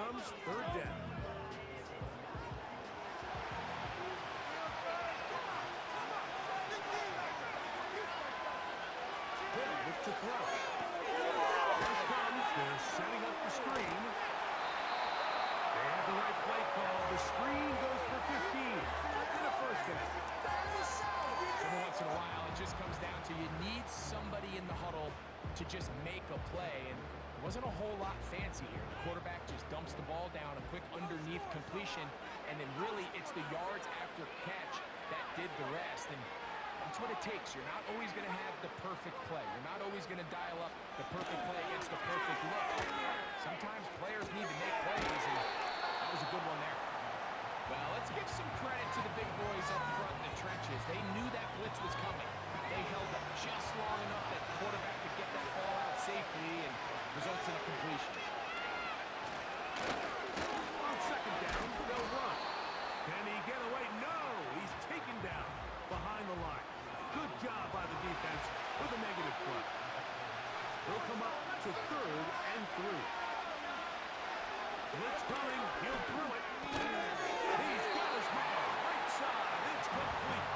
comes third down. They'll look to throw. First comes, they're setting up the screen. They have the right play call. The screen goes for 15 and a first down. Every once in a while, it just comes down to you need somebody in the huddle to just make a play, and it wasn't a whole lot fancy here. The quarterback just dumps the ball down, a quick underneath completion, and then really it's the yards after catch that did the rest, and that's what it takes. You're not always going to have the perfect play. You're not always going to dial up the perfect play against the perfect look. Sometimes players need to make plays, and that was a good one there. Well, let's give some credit to the big boys up front in the trenches. They knew that blitz was coming. They held up just long enough that the quarterback could get that ball out safely and results in a completion. On second down, they'll run. Can he get away? No! He's taken down behind the line. Good job by the defense with a negative play. They'll come up to 3rd and 3. Blitz coming. He'll throw it. He's got his man. Right side. It's complete.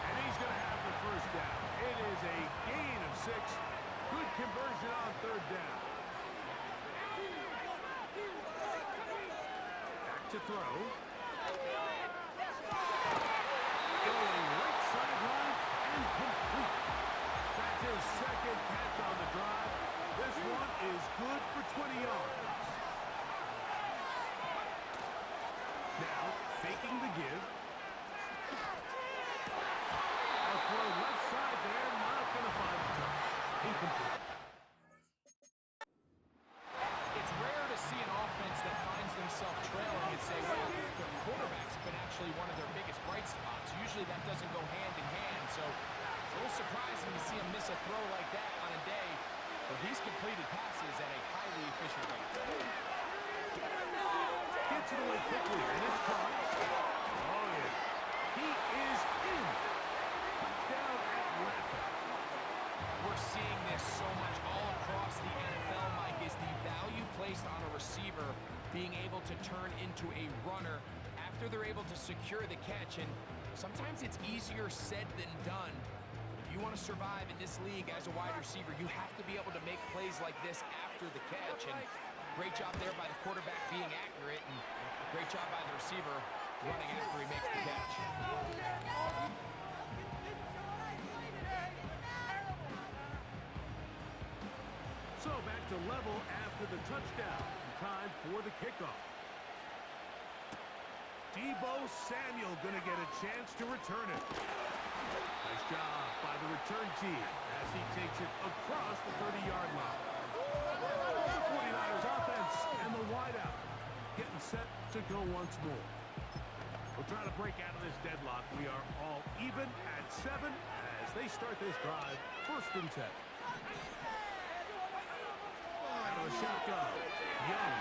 And he's going to have the first down. It is a gain of 6. Good conversion on 3rd down. Back to throw. Going right sideline and complete. That's his 2nd catch on the drive. This one is good for 20 yards. Now, faking the give. A throw left side there, not going to find the top. Incomplete. It's rare to see an offense that finds themselves trailing and say, well, the quarterback's been actually one of their biggest bright spots. Usually that doesn't go hand in hand, so it's a little surprising to see him miss a throw like that on a day where he's completed passes at a highly efficient rate. Gets it away quickly, and it's caught. Oh, yeah. He is in. Touchdown Atlanta. We're seeing this so much all across the NFL, Mike, is the value placed on a receiver being able to turn into a runner after they're able to secure the catch. And sometimes it's easier said than done. If you want to survive in this league as a wide receiver, you have to be able to make plays like this after the catch. And great job there by the quarterback being accurate, and great job by the receiver running after he makes the catch. So back to level after the touchdown. Time for the kickoff. Deebo Samuel going to get a chance to return it. Nice job by the return team as he takes it across the 30-yard line. The 49ers offense and the wideout getting set to go once more. We'll try to break out of this deadlock. We are all even at 7 as they start this drive. 1st and 10. Out of the shotgun. Young.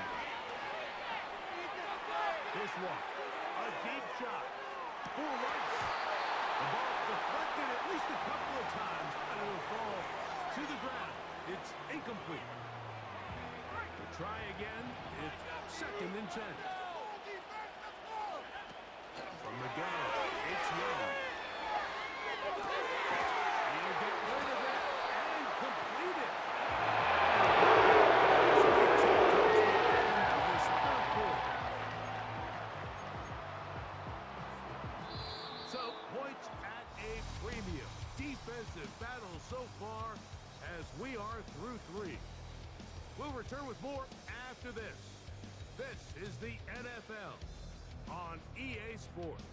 This one. A deep shot. For Rice. The ball deflected at least a couple of times, and it will fall to the ground. It's incomplete. To try again, it's 2nd and 10. From the gun, it's Young. He'll get rid of it and complete it. So, points at a premium. Defensive battle so far as we are through 3. We'll return with more after this. This is the NFL on EA Sports.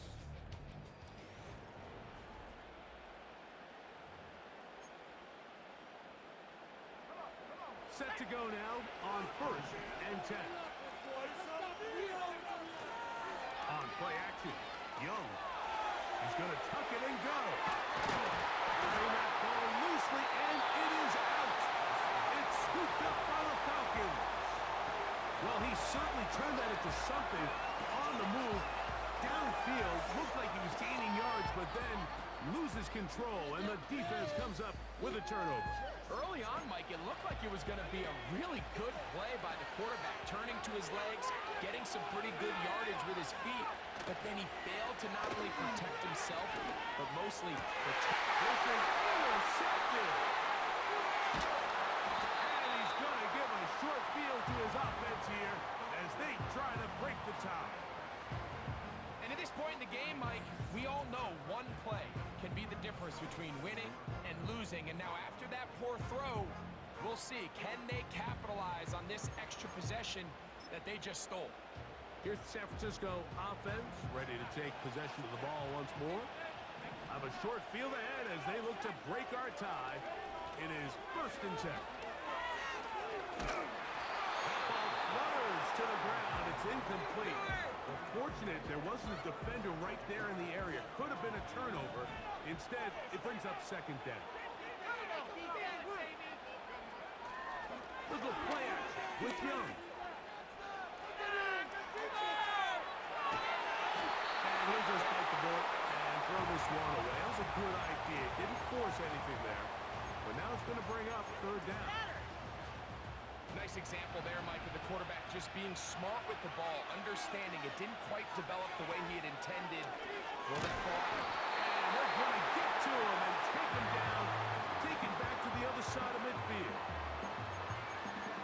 Set to go now on 1st and 10. On play action, Young. He's going to tuck it and go. Playing that ball loosely, and it is out. It's scooped up by the Falcons. Well, he certainly turned that into something on the move. Downfield, looked like he was gaining yards, but then loses control, and the defense comes up with a turnover. Early on, Mike, it looked like it was going to be a really good play by the quarterback, turning to his legs, getting some pretty good yardage with his feet, but then he failed to not only protect himself, but mostly protect. This is intercepted. And he's going to give a short field to his offense here as they try to break the tie. And at this point in the game, Mike, we all know one play can be the difference between winning and losing. And now after that poor throw, we'll see, can they capitalize on this extra possession that they just stole? Here's the San Francisco offense, ready to take possession of the ball once more. I have a short field ahead as they look to break our tie. It is 1st and 10. That ball flutters to the ground. It's incomplete. Well, fortunate there wasn't a defender right there in the area. Could have been a turnover. Instead, it brings up 2nd down. Little play action with Young. And he'll just bite the ball and throw this one away. That was a good idea. Didn't force anything there. But now it's going to bring up 3rd down. Nice example there, Mike, of the quarterback just being smart with the ball, understanding it didn't quite develop the way he had intended. Throw that ball out. And they're going to get to him and take him down, take him back to the other side of midfield.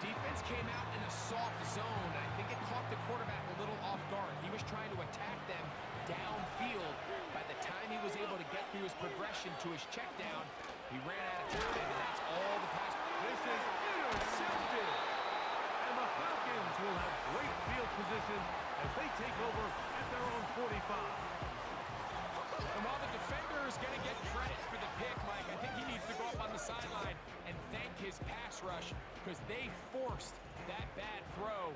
Defense came out in a soft zone. I think it caught the quarterback a little off guard. He was trying to attack them downfield. By the time he was able to get through his progression to his check down, he ran out of time, and that's all the pass. This is intercepted. And the Falcons will have great field position as they take over at their own 45. And while the defender is going to get credit for the pick, Mike, I think he needs to go up on the sideline and thank his pass rush because they forced that bad throw.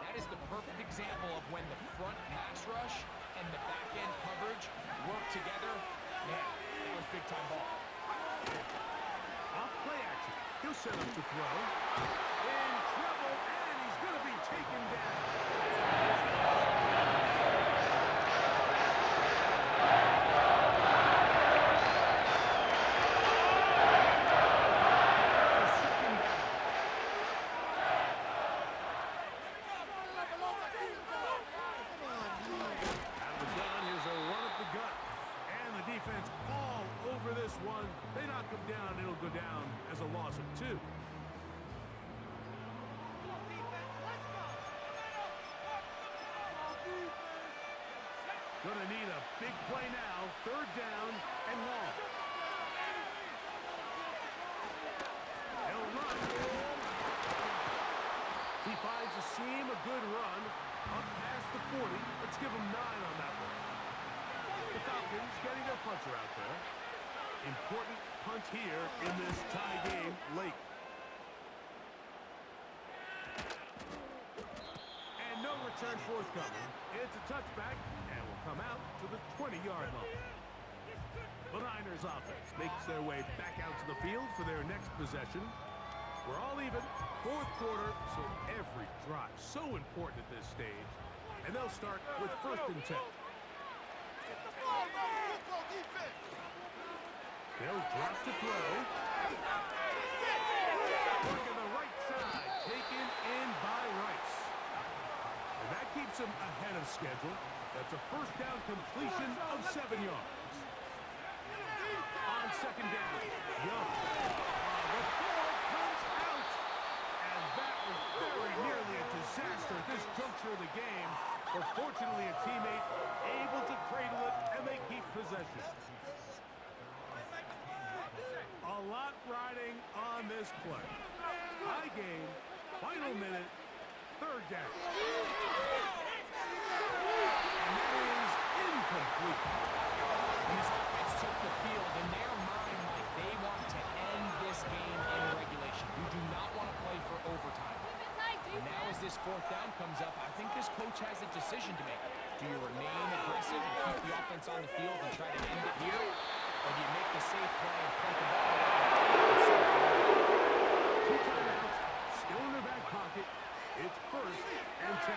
That is the perfect example of when the front pass rush and the back end coverage work together. Man, that was big time ball. Off play action. He'll set up to throw. In trouble, and he's going to be taken down. They knock him down, it'll go down as a loss of 2. Gonna need a big play now. 3rd down and long. He'll run. He finds a seam, a good run. Up past the 40. Let's give him 9 on that one. The Falcons getting their puncher out there. Important punt here in this tie game late. And no return forthcoming. It's a touchback and will come out to the 20-yard line. The Niners offense makes their way back out to the field for their next possession. We're all even. 4th quarter, so every drive so important at this stage. And they'll start with 1st and 10. They'll drop to throw. Working the right side, taken in by Rice. And that keeps him ahead of schedule. That's a 1st down completion of 7 yards. On 2nd down, Young. The ball comes out. And that was very nearly a disaster at this juncture of the game. But fortunately, a teammate able to cradle it, and they keep possession. A lot riding on this play. High game, final minute, 3rd down. And that is incomplete. And this offense took the field. In their mind, Mike, they want to end this game in regulation. You do not want to play for overtime. And now as this 4th down comes up, I think this coach has a decision to make. Do you remain aggressive and keep the offense on the field and try to end it here? Or do you make the safe play and punt the ball away? 2 timeouts, still in their back pocket. It's 1st and 10.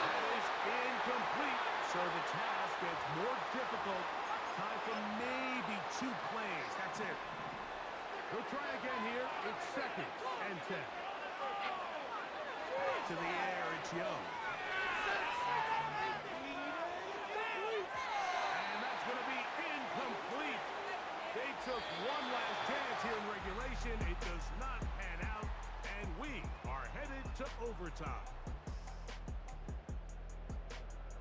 That is incomplete, so the task gets more difficult. Time for maybe 2 plays. That's it. We'll try again here. It's 2nd and 10. Young. And that's going to be incomplete. They took one last chance here in regulation. It does not pan out, and we are headed to overtime.